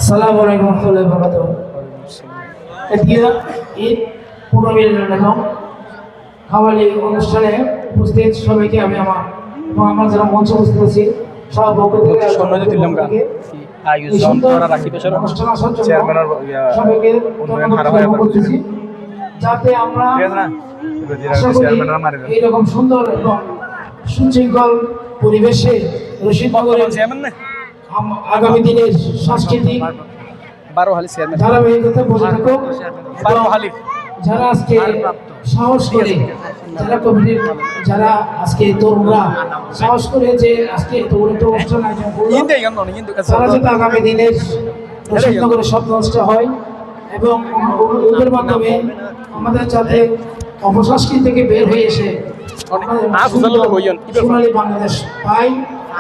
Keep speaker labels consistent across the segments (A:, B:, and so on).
A: আসসালামু আলাইকুম ওয়া বারাকাতুহু। এদিকে ঈদ পূর্ণমিলন এবং খাওয়ালি অনুষ্ঠানে উপস্থিত সবাইকে আমি আমার এবং আমরা যারা মঞ্চে উপস্থিত আছি সব পক্ষ থেকে আয়োজন করা রাখি পেশার অনুষ্ঠান আসার জন্য সবাইকে ধন্যবাদ করতেছি, যাতে আমরা এইরকম সুন্দর এবং সুশৃঙ্খল পরিবেশে রশিদনগরের আগামী দিনের সাংস্কৃতিক ধারাবাহিকতা বজায় থাকুক। যারা আজকে সাহস করে যারা আজকে তরুণরা সাহস করে যে আজকে অনুষ্ঠান আয়োজন করলো, তারা যাতে আগামী দিনের রশিদনগরের স্বপ্ন নষ্ট হয় এবং ওদের মাধ্যমে আমাদের যাতে অপসংস্কৃতি থেকে বের হয়ে এসে সোনালী বাংলাদেশ পাই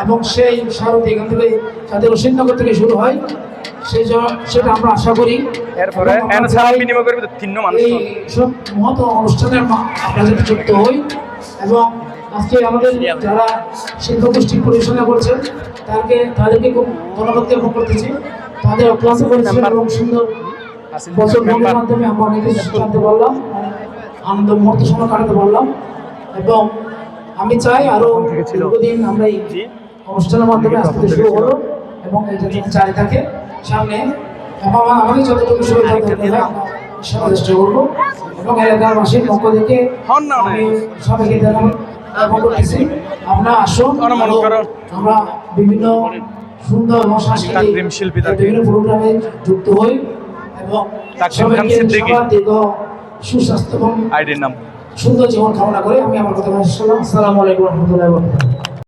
A: এবং সেই সারথি এখান থেকে যাতে রশিদনগর থেকে শুরু হয় সেটা আমরা আশা করি। এই সব মহৎ অনুষ্ঠানের আমরা যাতে যুক্ত হই এবং আজকে আমাদের যারা শিল্পগোষ্ঠী পরিচালনা করছেন তাদেরকে খুব ধন্যবাদ জ্ঞাপন করতেছি। তাদের অক্লান্ত পরিশ্রম এবং সুন্দর বছর মাধ্যমে আমরা অনেক কিছু জানতে পারলাম, আনন্দ মুহূর্ত সময় কাটাতে পারলাম এবং আমি চাই আরো দীর্ঘদিন আমরা এই অনুষ্ঠানের মাধ্যমে আসতে শুরু হলো এবং এই যদি চাই থাকে সামনে এবং আমাদের যতটুকু সুবিধা চেষ্টা করবো এবং এলাকাবাসীর পক্ষ থেকে আমি সবাইকে করতেছি আপনারা আসুন, আমরা বিভিন্ন সুন্দর এবং সাংস্কৃতিক বিভিন্ন প্রোগ্রামে যুক্ত হই এবং দীর্ঘ সুস্বাস্থ্য এবং সুন্দর জীবন কামনা করে আমি আমার কথা বলছিলাম। আসসালামু আলাইকুম ওয়া রাহমাতুল্লাহি ওয়া বারাকাতুহু।